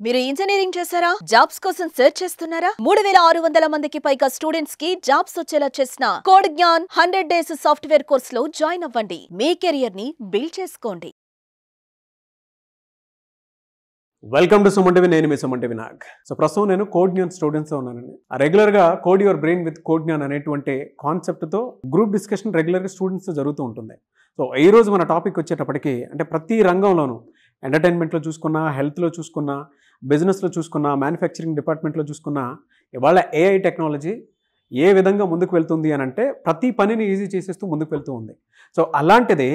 మీరు ఇంజనీరింగ్ చేశారా? జాబ్స్ కోసం సెర్చ్ చేస్తున్నారా? 3600 మందికి పైగా స్టూడెంట్స్ కి జాబ్స్ వచ్చేలా చేసిన code Gyan 100 days software course లో జాయిన్ అవ్వండి. మీ కెరియర్ ని బిల్డ్ చేసుకోండి. Welcome to Suman TV. నేను మీ సుమన్ టీవీ నాగ్. సో ప్రస్తుతం నేను కోడ్ జ్ఞాన్ స్టూడెంట్స్ ఉన్నానండి. రెగ్యులర్గా code your brain with code Gyan అనేటువంటి కాన్సెప్ట్తో గ్రూప్ డిస్కషన్ రెగ్యులర్గా స్టూడెంట్స్తో జరుగుతూ ఉంటుంది. సో ఈ రోజు మన టాపిక్ వచ్చేటప్పటికి అంటే ప్రతి రంగంలోనూ ఎంటర్టైన్మెంట్లో చూసుకున్నా, హెల్త్లో చూసుకున్నా, బిజినెస్లో చూసుకున్నా, మ్యానుఫ్యాక్చరింగ్ డిపార్ట్మెంట్లో చూసుకున్నా ఇవాళ ఏఐ టెక్నాలజీ ఏ విధంగా ముందుకు వెళ్తుంది అని అంటే ప్రతి పనిని ఈజీ చేసేస్తూ ముందుకు వెళ్తూ ఉంది. సో అలాంటిది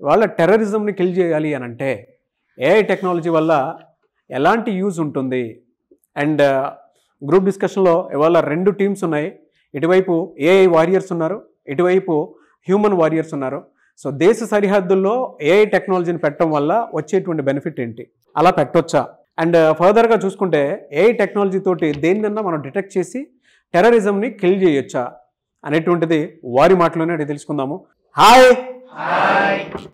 ఇవాళ టెర్రరిజంని కిల్ చేయాలి అని అంటే ఏఐ టెక్నాలజీ వల్ల ఎలాంటి యూజ్ ఉంటుంది. అండ్ గ్రూప్ డిస్కషన్లో ఇవాళ 2 టీమ్స్ ఉన్నాయి. ఇటువైపు ఏఐ వారియర్స్ ఉన్నారు, ఇటువైపు హ్యూమన్ వారియర్స్ ఉన్నారు. సో దేశ సరిహద్దుల్లో ఏఐ టెక్నాలజీని పెట్టడం వల్ల వచ్చేటువంటి బెనిఫిట్ ఏంటి, అలా పెట్టొచ్చా, అండ్ ఫర్దర్గా చూసుకుంటే ఏఐ టెక్నాలజీ తోటి దేన్నన్నా మనం డిటెక్ట్ చేసి టెర్రరిజంని కిల్ చేయొచ్చా అనేటువంటిది వారి మాటలోనే అది తెలుసుకుందాము. Hi.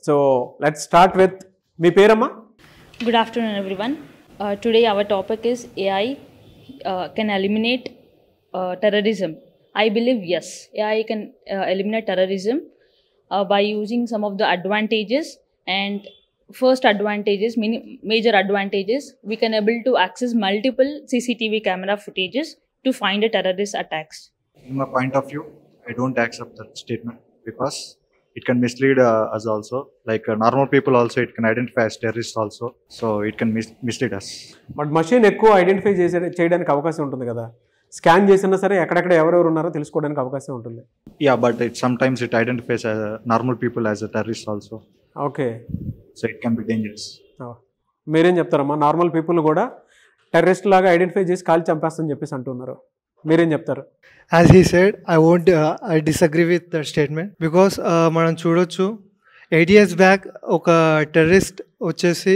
So let's start with మీ పేరమ్మా. Good afternoon, everyone. Today our topic is AI can eliminate terrorism. I believe yes, AI can eliminate terrorism by using some of the advantages. And first advantages, major advantages, we can able to access multiple CCTV camera footages to find a terrorist attacks. In my point of view, I don't accept that statement because it can mislead us also. Like normal people also, it can identify as terrorists also. So it can mislead us. But machine ఎక్కువ identify చేయడానికి అవకాశం ఉంటుంది కదా. Scan చేసినా సరే ఎక్కడెక్కడ ఎవరెవరు ఉన్నారో తెలుసుకోవడానికి అవకాశం ఉంటుంది. Yeah, but sometimes it identifies normal people as a terrorist also. Okay. So it can be dangerous. మీరేం చెప్తారమ్మా? నార్మల్ పీపుల్ కూడా టెర్రరిస్ట్ లాగా ఐడెంటిఫై చేసి కాల్ చంపేస్తని చెప్పేసి అంటున్నారు. మీరేం చెప్తారు? As he said, I disagree with that statement because మనం చూడొచ్చు 8 years బ్యాక్ ఒక టెర్రరిస్ట్ వచ్చేసి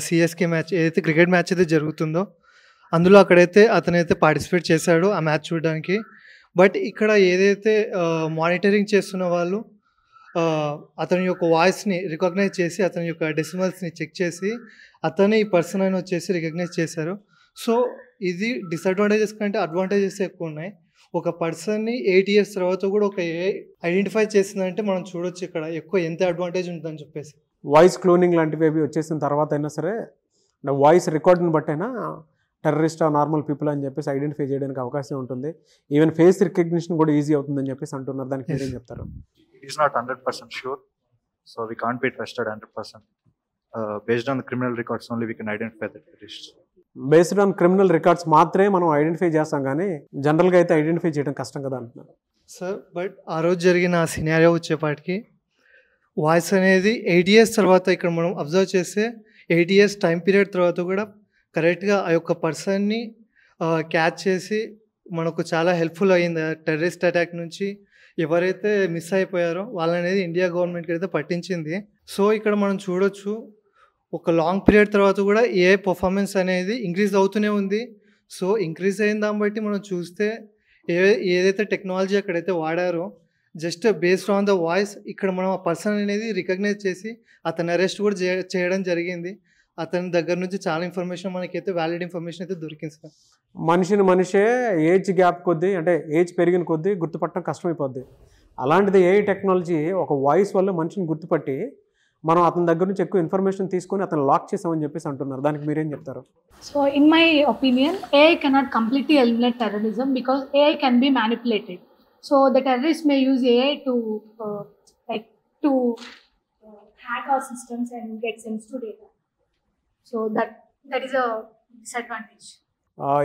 సిఎస్కే మ్యాచ్ ఏదైతే క్రికెట్ మ్యాచ్ అయితే జరుగుతుందో అందులో అక్కడైతే అతనైతే పార్టిసిపేట్ చేశాడు ఆ మ్యాచ్ చూడడానికి. బట్ ఇక్కడ ఏదైతే మానిటరింగ్ చేస్తున్న వాళ్ళు అతని యొక్క వాయిస్ని రికగ్నైజ్ చేసి అతని యొక్క డెసిమల్స్ని చెక్ చేసి అతని ఈ పర్సన్ అని వచ్చేసి రికగ్నైజ్ చేశారు. సో ఇది డిసడ్వాంటేజెస్ కంటే అడ్వాంటేజెస్ ఎక్కువ ఉన్నాయి. ఒక పర్సన్ని 8 years తర్వాత కూడా ఒక ఐడెంటిఫై చేసిందంటే మనం చూడొచ్చు ఇక్కడ ఎక్కువ ఎంత అడ్వాంటేజ్ ఉంటుందని చెప్పేసి. వాయిస్ క్లోనింగ్ లాంటివి అవి వచ్చేసిన తర్వాత అయినా సరే వాయిస్ రికార్డుని బట్టైనా టెర్రరిస్ట్ నార్మల్ పీపుల్ అని చెప్పేసి ఐడెంటిఫై చేయడానికి అవకాశం ఉంటుంది. ఈవెన్ ఫేస్ రికగ్నిషన్ కూడా ఈజీ అవుతుందని చెప్పేసి అంటున్నారు. దానికి మీరేం చెప్తారు? It is not 100% sure. So we can't be trusted 100%. Based on the criminal records only we can identify the terrorists. Based on criminal records మాత్రమే మనం ఐడెంటిఫై చేస్తాం, కానీ జనరల్గా అయితే ఐడెంటిఫై చేయడం కష్టం కదా అంటున్నారు సార్. బట్ ఆ రోజు జరిగిన సినారియో వచ్చేపాటికి వాయిస్ అనేది 8 years తర్వాత ఇక్కడ మనం అబ్జర్వ్ చేస్తే 8 years టైం పీరియడ్ తర్వాత కూడా కరెక్ట్గా ఆ యొక్క పర్సన్ని క్యాచ్ చేసి మనకు చాలా హెల్ప్ఫుల్ అయ్యింది. టెర్రరిస్ట్ అటాక్ నుంచి ఎవరైతే మిస్ అయిపోయారో వాళ్ళనేది ఇండియా గవర్నమెంట్కి అయితే పట్టించింది. సో ఇక్కడ మనం చూడొచ్చు ఒక లాంగ్ పీరియడ్ తర్వాత కూడా ఏఐ పర్ఫార్మెన్స్ అనేది ఇంక్రీజ్ అవుతూనే ఉంది. సో ఇంక్రీజ్ అయిన దాన్ని బట్టి మనం చూస్తే ఏదైతే టెక్నాలజీ అక్కడైతే వాడారో just based on the voice ఇక్కడ మనం ఆ పర్సన్ అనేది రికగ్నైజ్ చేసి అతని అరెస్ట్ కూడా చేయడం జరిగింది. అతని దగ్గర నుంచి చాలా ఇన్ఫర్మేషన్ మనకైతే వ్యాలిడ్ ఇన్ఫర్మేషన్ అయితే దొరికింది సార్. మనిషే ఏజ్ గ్యాప్ కొద్దీ అంటే ఏజ్ పెరిగిన కొద్దీ గుర్తుపట్టడం కష్టమైపోద్ది. అలాంటిది ఏఐ టెక్నాలజీ ఒక వాయిస్ వల్ల మనిషిని గుర్తుపట్టి మనం అతని దగ్గర నుంచి ఎక్కువ ఇన్ఫర్మేషన్ తీసుకొని అతను లాక్ చేసామని చెప్పేసి అంటున్నారు. దానికి మీరేం చెప్తారు? So in my opinion, AI cannot completely eliminate terrorism because AI can be manipulated. So the terrorists may use AI to hack our systems and get sensitive data. So that is a disadvantage.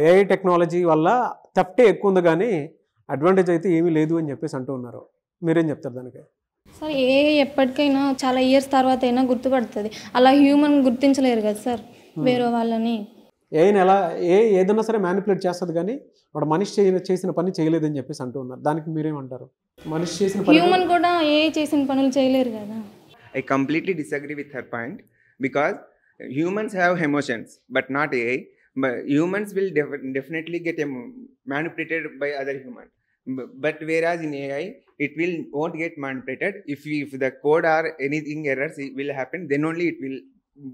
AI technology వల్ల థెఫ్టే ఎక్కువ ఉంది కానీ advantage అయితే ఏమీ లేదు అని చెప్పేసి అంటూ ఉన్నారు. మీరేం చెప్తారు దానికి? సార్ ఏఐ ఎప్పటికైనా చాలా ఇయర్స్ తర్వాత అయినా గుర్తుపడుతుంది. అలా హ్యూమన్ గుర్తించలేరు కదా సార్ వేరే వాళ్ళని. ఏదైనా సరే మ్యానిపులేట్ చేస్తుంది కానీ వాడు మనిషి చేసిన పని చేయలేదని చెప్పేసి అంటూ ఉన్నారు. దానికి మీరేమంటారు? మనిషి చేసిన పని హ్యూమన్ కూడా ఏఐ చేసిన పనులు చేయలేరు కదా. I completely disagree with her point because humans have emotions but not AI. But humans will definitely get manipulated by other humans. But whereas in AI, it won't get manipulated. If the code or anything errors will happen, then only it will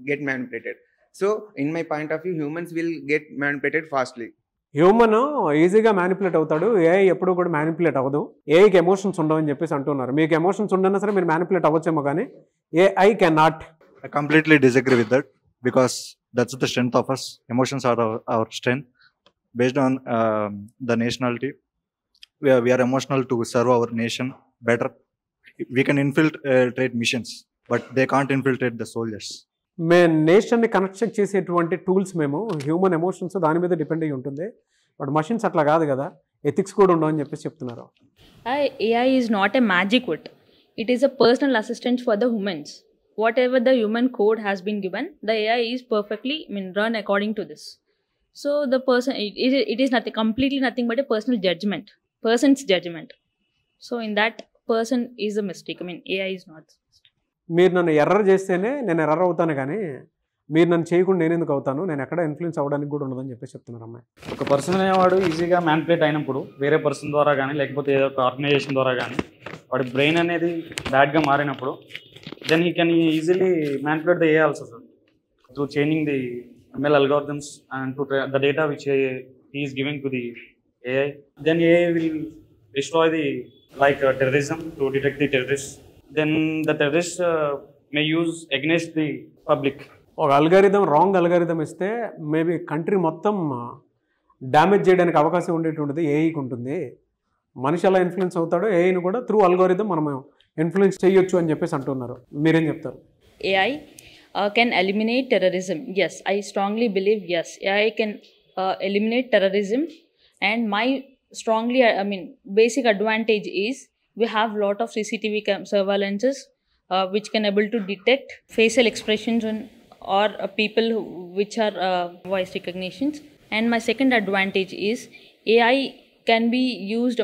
get manipulated. So in my point of view, humans will get manipulated fastly. Human ఈజీగా manipulate అవుతాడు, AI ఎప్పుడు కూడా manipulate అవ్వదు. ఏఐకి emotions ఉండవని చెప్పేసి అంటున్నారు. మీకు emotions ఉండన్నా సరే మీరు మ్యానిపులేట్ అవ్వచ్చేమో, కానీ AI can not. I completely disagree with that because that's the strength of us. Emotions are our strength. Based on the nationality, we are emotional to serve our nation better. We can infiltrate missions, but they can't infiltrate the soldiers. మేము నేషన్ని connect చేసేటువంటి tools మేము human emotions దాని మీద depend అయ్యి ఉంటుంది. But machines అట్లా కాదు కదా, ఎథిక్స్ కూడా ఉండవని చెప్పేసి చెప్తున్నారు. AI is not a magic word. It is a personal assistant for the humans. Whatever the human code has been given, the AI is perfectly run according to this. So the person, it is nothing, completely nothing but a personal judgment, person's judgment. So in that, person is a mistake. AI is not. మీరు నన్ను error చేస్తేనే నేను error అవుతాను, కానీ మీరు నన్ను చేయకుండా నేను ఎందుకు అవుతాను, నేను ఎక్కడ ఇన్ఫ్లుయెన్స్ అవ్వడానికి కూడా ఉండదని చెప్పేసి చెప్తున్నారు అమ్మాయి. ఒక పర్సన్ అనేవాడు ఈజీగా మ్యానిపులేట్ అయినప్పుడు వేరే పర్సన్ ద్వారా కానీ లేకపోతే ఏదో ఒక ఆర్గనైజేషన్ ద్వారా కానీ వాడి బ్రెయిన్ అనేది బ్యాడ్గా మారినప్పుడు then he can easily manipulate the AI also sir, through changing the ML algorithms and to the data which he is giving to the AI. Then AI will destroy the terrorism to detect the terrorists. Then the terrorists may use against the public. ఒక algorithm wrong algorithm ఇస్తే maybe country మొత్తం damage చేయడానికి అవకాశం ఉండేటువంటిది ఏఐకి ఉంటుంది. మనిషి ఎలా influence అవుతాడో ఏఐని కూడా త్రూ అల్గారిథం మనం ఇన్ఫ్లుయెన్స్ చేయొచ్చు అని చెప్పేసి అంటున్నారు. మీరేం చెప్తారు? AI can eliminate terrorism. Yes, I strongly believe yes, AI can eliminate terrorism. And my basic advantage is we have lot of CCTV surveillances which can able to detect facial expressions or people which are voice recognitions. And my second advantage is AI can be used,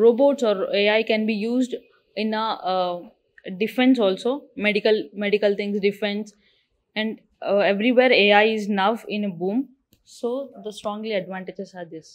robots or AI can be used in a defense also, medical things, defense, and everywhere AI is now in a boom. So the strongly advantages are this.